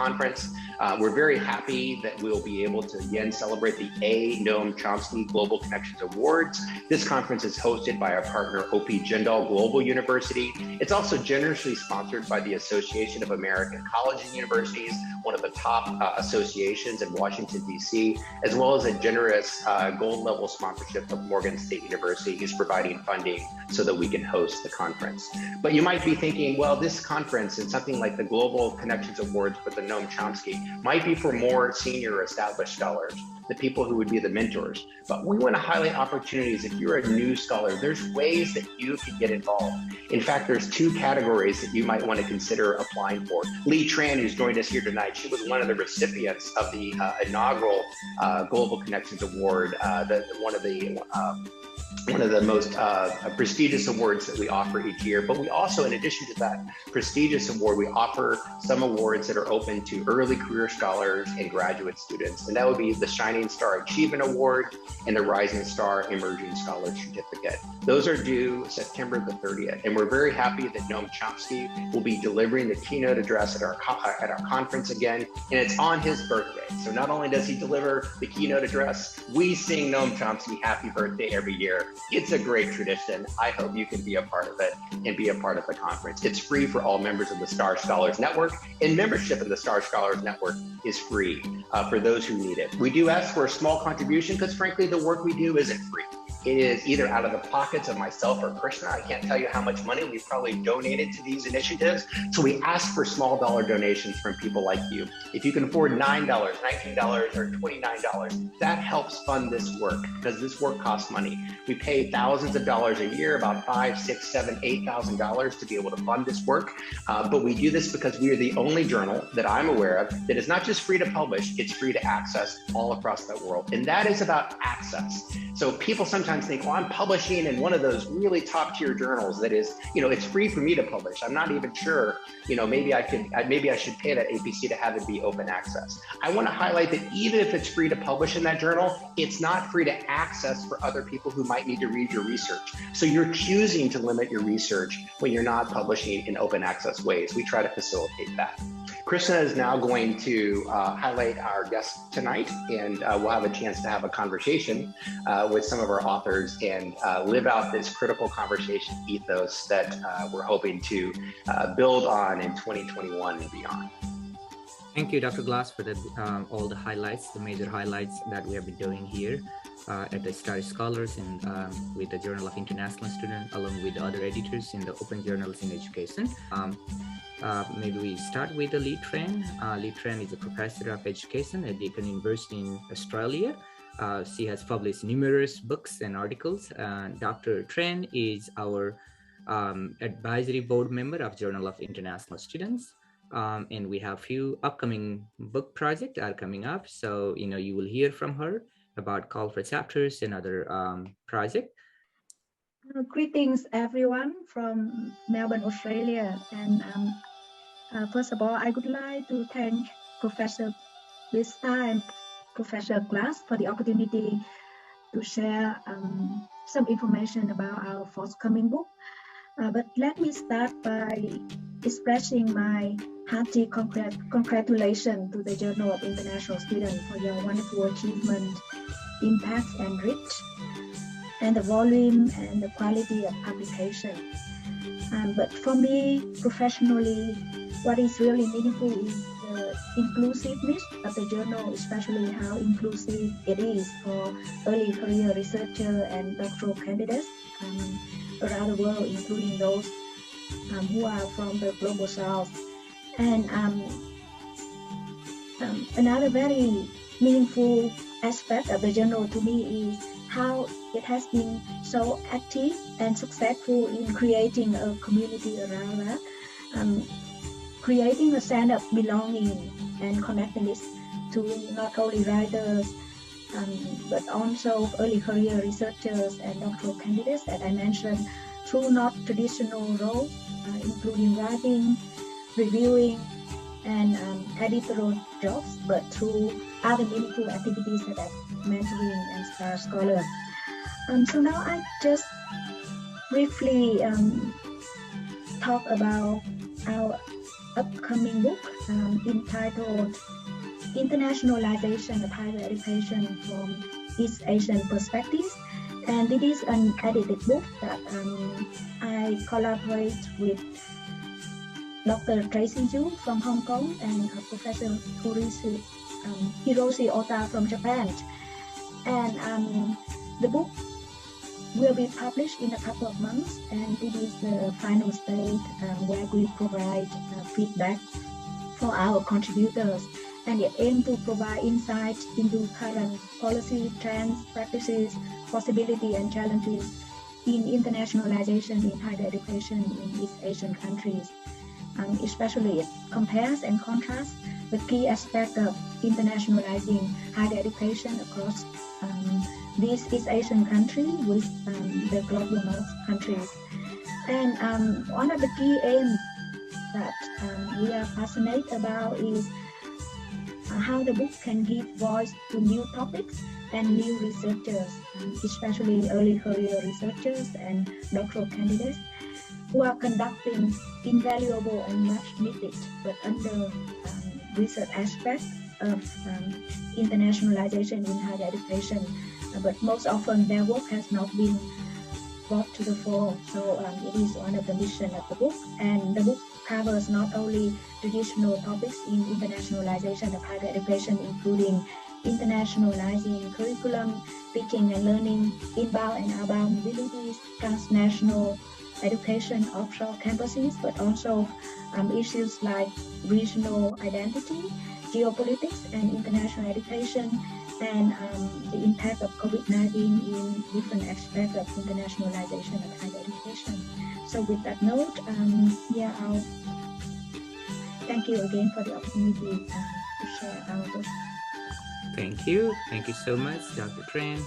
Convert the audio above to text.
conference. We're very happy that we'll be able to again celebrate the A. Noam Chomsky Global Connections Awards. This conference is hosted by our partner OP Jindal Global University. It's also generously sponsored by the Association of American Colleges and Universities, one of the top associations in Washington, D.C., as well as a generous gold level sponsorship of Morgan State University, who's providing funding so that we can host the conference. But you might be thinking, well, this conference and something like the Global Connections Awards with the Noam Chomsky might be for more senior established scholars, the people who would be the mentors. But we want to highlight opportunities. If you're a new scholar, there's ways that you can get involved. In fact, there's two categories that you might want to consider applying for. Ly Tran, who's joined us here tonight, she was one of the recipients of the inaugural Global Connections Award, one of the most prestigious awards that we offer each year. But we also, in addition to that prestigious award, we offer some awards that are open to early career scholars and graduate students. And that would be the Shining Star Achievement Award and the Rising Star Emerging Scholar Certificate. Those are due September the 30th. And we're very happy that Noam Chomsky will be delivering the keynote address at our conference again. And it's on his birthday. So not only does he deliver the keynote address, we sing Noam Chomsky happy birthday every year. It's a great tradition. I hope you can be a part of it and be a part of the conference. It's free for all members of the Star Scholars Network, and membership in the Star Scholars Network is free for those who need it. We do ask for a small contribution because frankly, the work we do isn't free. It is either out of the pockets of myself or Krishna. I can't tell you how much money we've probably donated to these initiatives. So we ask for small dollar donations from people like you. If you can afford $9, $19, or $29, that helps fund this work because this work costs money. We pay thousands of dollars a year, about $5,000, $6,000, $7,000, $8,000 to be able to fund this work. But we do this because we are the only journal that I'm aware of that is not just free to publish, it's free to access all across the world. And that is about access. So people sometimes think, well, I'm publishing in one of those really top tier journals that is, it's free for me to publish. I'm not even sure, maybe I should pay that APC to have it be open access. I want to highlight that even if it's free to publish in that journal, it's not free to access for other people who might need to read your research. So you're choosing to limit your research when you're not publishing in open access ways. We try to facilitate that. Krishna is now going to highlight our guest tonight, and we'll have a chance to have a conversation with some of our authors and live out this critical conversation ethos that we're hoping to build on in 2021 and beyond. Thank you, Dr. Glass, for all the highlights, the major highlights that we have been doing here at the Star Scholars and with the Journal of International Students, along with the other editors in the Open Journals in Education. Maybe we start with Ly Tran. Ly Tran is a professor of education at Deakin University in Australia. She has published numerous books and articles. Dr. Tran is our advisory board member of Journal of International Students. And we have few upcoming book projects are coming up. So, you will hear from her about call for chapters and other projects. Greetings, everyone from Melbourne, Australia. And first of all, I would like to thank Professor Vista and Professor Glass for the opportunity to share some information about our forthcoming book. But let me start by expressing my hearty congratulations to the Journal of International Students for your wonderful achievement, impact, and reach, and the volume and the quality of publication. But for me, professionally, what is really meaningful is the inclusiveness of the journal, especially how inclusive it is for early career researchers and doctoral candidates around the world, including those who are from the global south. And another very meaningful aspect of the journal to me is how it has been so active and successful in creating a community around that, creating a sense of belonging and connectedness to not only writers, but also early career researchers and doctoral candidates that I mentioned through not traditional roles, including writing, reviewing, and editorial jobs, but through other meaningful activities such as mentoring and Star Scholar. So now I just briefly talk about our upcoming book. entitled Internationalization of Higher Education from East Asian Perspectives. And it is an edited book that I collaborate with Dr. Tracy Yu from Hong Kong and Professor Hiroshi Ota from Japan. And the book will be published in a couple of months, and it is the final stage where we provide feedback for our contributors, and it aims to provide insight into current policy trends, practices, possibilities, and challenges in internationalization in higher education in East Asian countries. Especially it compares and contrasts the key aspects of internationalizing higher education across these East Asian countries with the global North countries. And one of the key aims that we are passionate about is how the book can give voice to new topics and new researchers, especially early career researchers and doctoral candidates who are conducting invaluable and much needed but under research aspects of internationalization in higher education. But most often their work has not been brought to the fore. So it is one of the mission of the book. And the book covers not only traditional topics in internationalization of higher education, including internationalizing curriculum, teaching and learning, inbound and outbound mobilities, transnational education offshore campuses, but also issues like regional identity, geopolitics, and international education, and the impact of COVID-19 in different aspects of internationalization of higher education. So with that note, I'll thank you again for the opportunity to share our work. Thank you. Thank you so much, Dr. Tran.